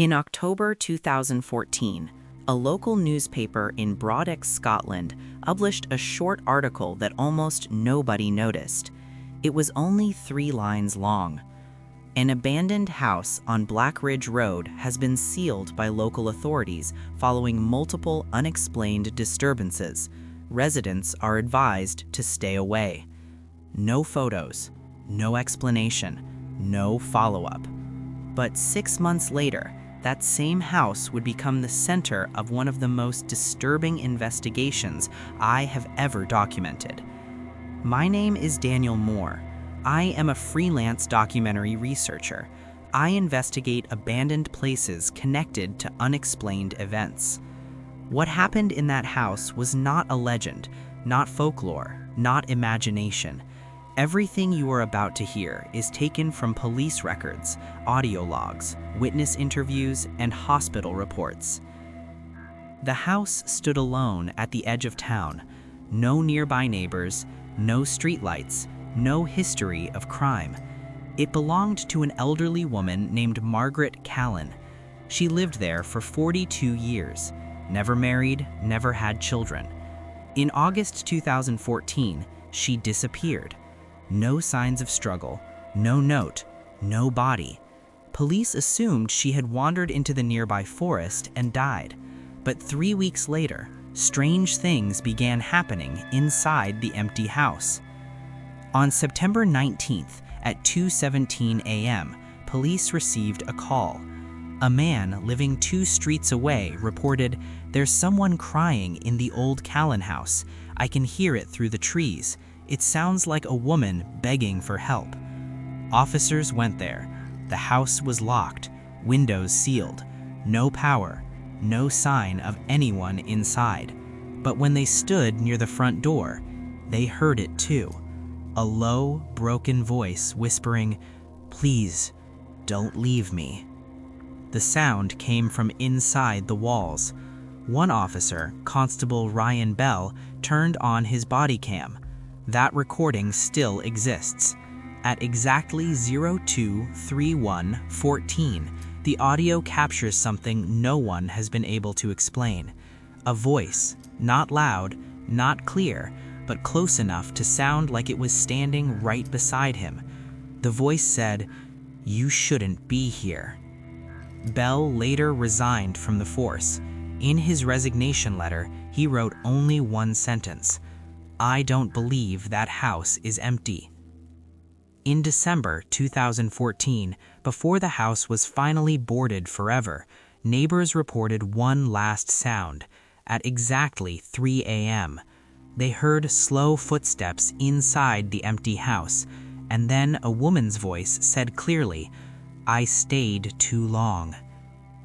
In October 2014, a local newspaper in Broadex, Scotland, published a short article that almost nobody noticed. It was only 3 lines long. An abandoned house on Black Ridge Road has been sealed by local authorities following multiple unexplained disturbances. Residents are advised to stay away. No photos, no explanation, no follow-up. But 6 months later, that same house would become the center of one of the most disturbing investigations I have ever documented. My name is Daniel Moore. I am a freelance documentary researcher. I investigate abandoned places connected to unexplained events. What happened in that house was not a legend, not folklore, not imagination. Everything you are about to hear is taken from police records, audio logs, witness interviews, and hospital reports. The house stood alone at the edge of town. No nearby neighbors, no streetlights, no history of crime. It belonged to an elderly woman named Margaret Callan. She lived there for 42 years, never married, never had children. In August 2014, she disappeared. No signs of struggle, no note, no body. Police assumed she had wandered into the nearby forest and died. But 3 weeks later, strange things began happening inside the empty house. On September 19th at 2:17 a.m., police received a call. A man living 2 streets away reported, "There's someone crying in the old Callan house. I can hear it through the trees. It sounds like a woman begging for help." Officers went there. The house was locked, windows sealed, no power, no sign of anyone inside. But when they stood near the front door, they heard it too. A low, broken voice whispering, "Please, don't leave me." The sound came from inside the walls. One officer, Constable Ryan Bell, turned on his body cam. That recording still exists. At exactly 02:31:14, the audio captures something no one has been able to explain. A voice, not loud, not clear, but close enough to sound like it was standing right beside him. The voice said, "You shouldn't be here." Bell later resigned from the force. In his resignation letter, he wrote only one sentence: "I don't believe that house is empty." In December 2014, before the house was finally boarded forever, neighbors reported one last sound. At exactly 3 a.m., they heard slow footsteps inside the empty house, and then a woman's voice said clearly, "I stayed too long."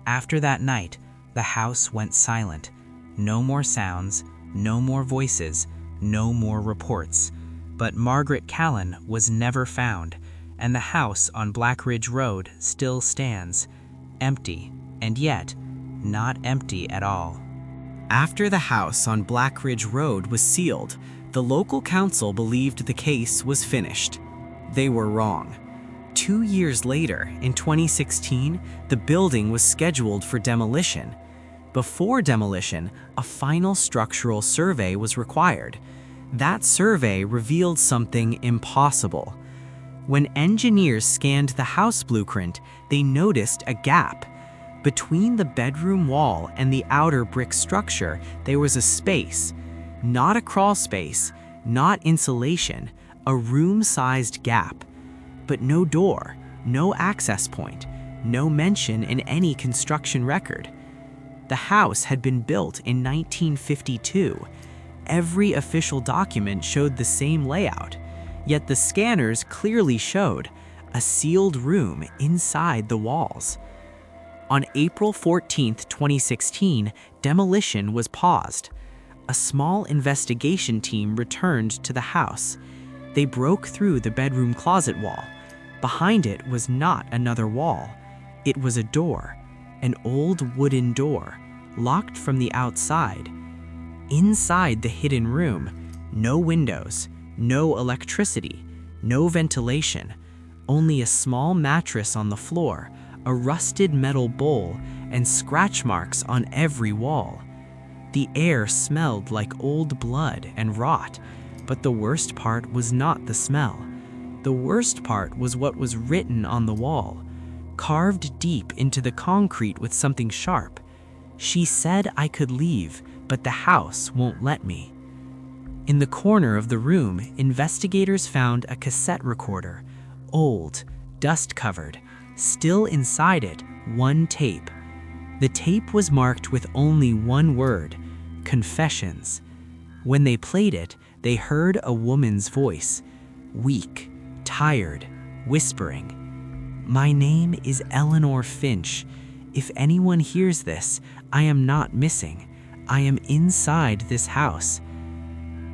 After that night, the house went silent. No more sounds, no more voices, no more reports. But Margaret Callan was never found, and the house on Black Ridge Road still stands, empty, and yet not empty at all. After the house on Black Ridge Road was sealed, the local council believed the case was finished. They were wrong. 2 years later, in 2016, the building was scheduled for demolition. Before demolition, a final structural survey was required. That survey revealed something impossible. When engineers scanned the house blueprint, they noticed a gap. Between the bedroom wall and the outer brick structure, there was a space. Not a crawl space, not insulation, a room-sized gap. But no door, no access point, no mention in any construction record. The house had been built in 1952. Every official document showed the same layout, yet the scanners clearly showed a sealed room inside the walls. On April 14, 2016, demolition was paused. A small investigation team returned to the house. They broke through the bedroom closet wall. Behind it was not another wall. It was a door, an old wooden door, locked from the outside. Inside the hidden room, no windows, no electricity, no ventilation, only a small mattress on the floor, a rusted metal bowl, and scratch marks on every wall. The air smelled like old blood and rot, but the worst part was not the smell. The worst part was what was written on the wall, carved deep into the concrete with something sharp. She said I could leave, but the house won't let me. In the corner of the room, investigators found a cassette recorder, old, dust-covered. Still inside it, one tape. The tape was marked with only one word, confessions. When they played it, they heard a woman's voice, weak, tired, whispering, "My name is Eleanor Finch. If anyone hears this, I am not missing. I am inside this house."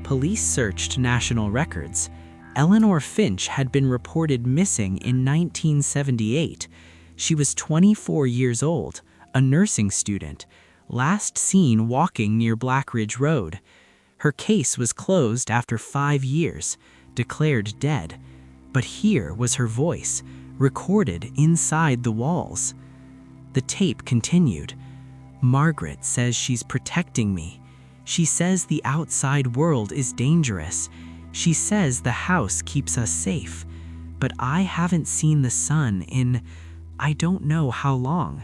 Police searched national records. Eleanor Finch had been reported missing in 1978. She was 24 years old, a nursing student, last seen walking near Black Ridge Road. Her case was closed after 5 years, declared dead. But here was her voice, recorded inside the walls. The tape continued. "Margaret says she's protecting me. She says the outside world is dangerous. She says the house keeps us safe. But I haven't seen the sun in I don't know how long.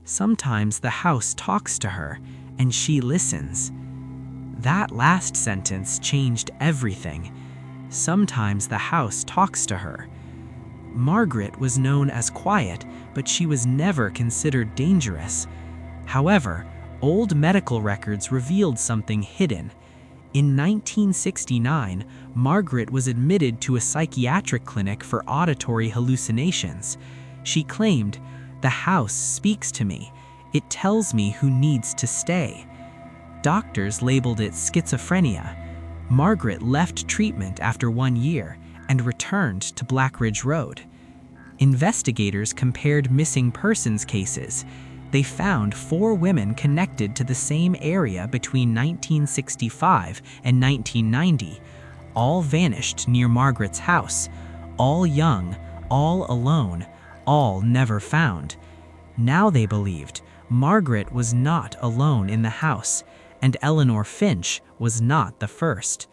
Sometimes the house talks to her, and she listens." That last sentence changed everything. Sometimes the house talks to her. Margaret was known as quiet, but she was never considered dangerous. However, old medical records revealed something hidden. In 1969, Margaret was admitted to a psychiatric clinic for auditory hallucinations. She claimed, "The house speaks to me. It tells me who needs to stay." Doctors labeled it schizophrenia. Margaret left treatment after 1 year and returned to Black Ridge Road. Investigators compared missing persons cases. They found 4 women connected to the same area between 1965 and 1990. All vanished near Margaret's house. All young, all alone, all never found. Now they believed Margaret was not alone in the house, and Eleanor Finch was not the first.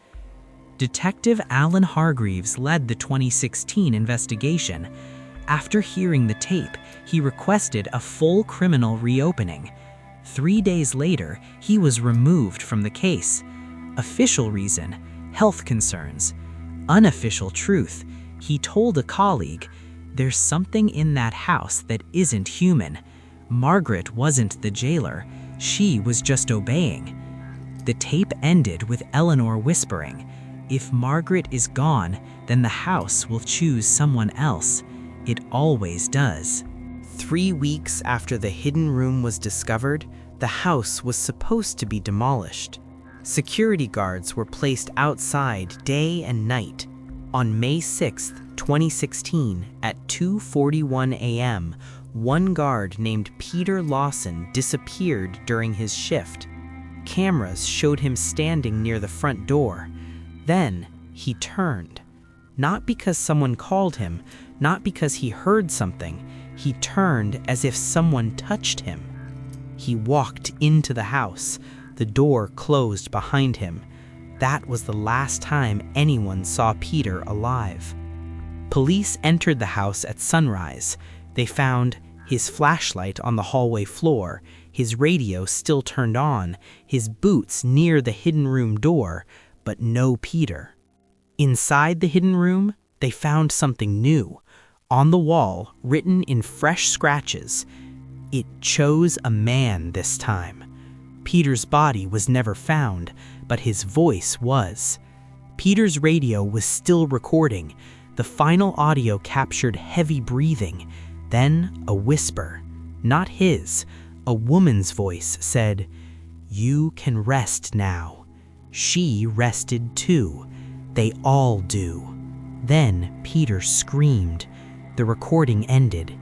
Detective Alan Hargreaves led the 2016 investigation. After hearing the tape, he requested a full criminal reopening. 3 days later, he was removed from the case. Official reason, health concerns. Unofficial truth, he told a colleague, "There's something in that house that isn't human. Margaret wasn't the jailer, she was just obeying." The tape ended with Eleanor whispering, "If Margaret is gone, then the house will choose someone else. It always does." 3 weeks after the hidden room was discovered, the house was supposed to be demolished. Security guards were placed outside day and night. On May 6, 2016, at 2:41 a.m., one guard named Peter Lawson disappeared during his shift. Cameras showed him standing near the front door. Then he turned. Not because someone called him, not because he heard something. He turned as if someone touched him. He walked into the house. The door closed behind him. That was the last time anyone saw Peter alive. Police entered the house at sunrise. They found his flashlight on the hallway floor, his radio still turned on, his boots near the hidden room door, but no Peter. Inside the hidden room, they found something new. On the wall, written in fresh scratches, "It chose a man this time." Peter's body was never found, but his voice was. Peter's radio was still recording. The final audio captured heavy breathing, then a whisper. Not his. A woman's voice said, "You can rest now." She rested too. They all do. Then Peter screamed. The recording ended.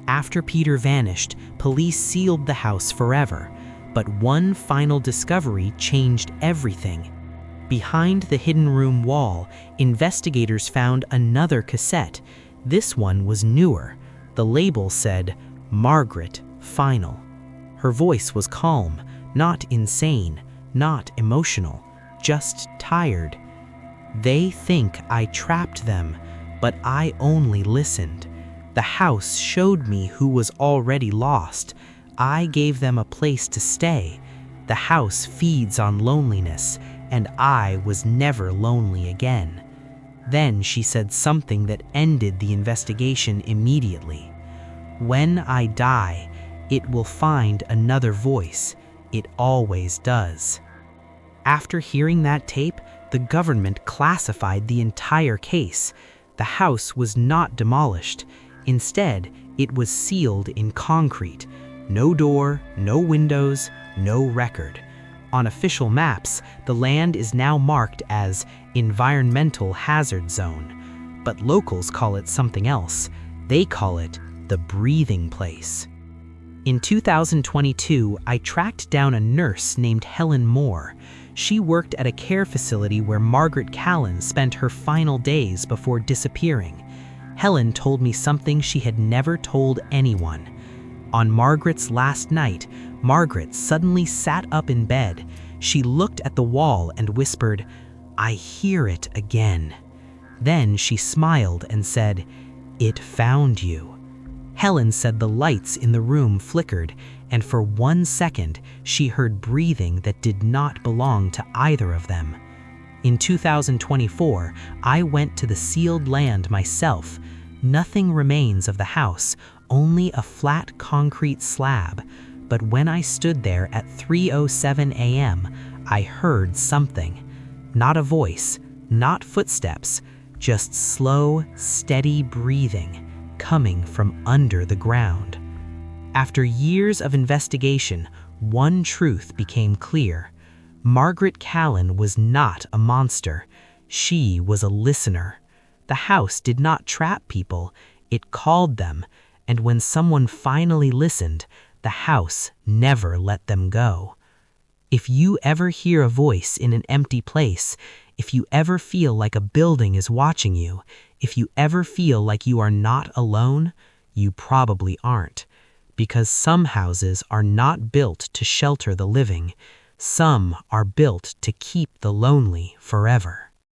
After Peter vanished, police sealed the house forever. But one final discovery changed everything. Behind the hidden room wall, investigators found another cassette. This one was newer. The label said, Margaret, final. Her voice was calm, not insane, not emotional, just tired. They think I trapped them, but I only listened. The house showed me who was already lost. I gave them a place to stay. The house feeds on loneliness, and I was never lonely again. Then she said something that ended the investigation immediately. When I die, it will find another voice. It always does. After hearing that tape, the government classified the entire case. The house was not demolished. Instead, it was sealed in concrete. No door, no windows, no record. On official maps, the land is now marked as Environmental Hazard Zone, but locals call it something else. They call it the breathing place. In 2022, I tracked down a nurse named Helen Moore. She worked at a care facility where Margaret Callan spent her final days before disappearing. Helen told me something she had never told anyone. On Margaret's last night, Margaret suddenly sat up in bed. She looked at the wall and whispered, "I hear it again." Then she smiled and said, "It found you." Helen said the lights in the room flickered, and for 1 second, she heard breathing that did not belong to either of them. In 2024, I went to the sealed land myself. Nothing remains of the house, only a flat concrete slab. But when I stood there at 3:07 a.m., I heard something. Not a voice, not footsteps, just slow, steady breathing coming from under the ground. After years of investigation, one truth became clear. Margaret Callan was not a monster. She was a listener. The house did not trap people, it called them, and when someone finally listened, the house never let them go. If you ever hear a voice in an empty place, if you ever feel like a building is watching you, if you ever feel like you are not alone, you probably aren't. Because some houses are not built to shelter the living. Some are built to keep the lonely forever.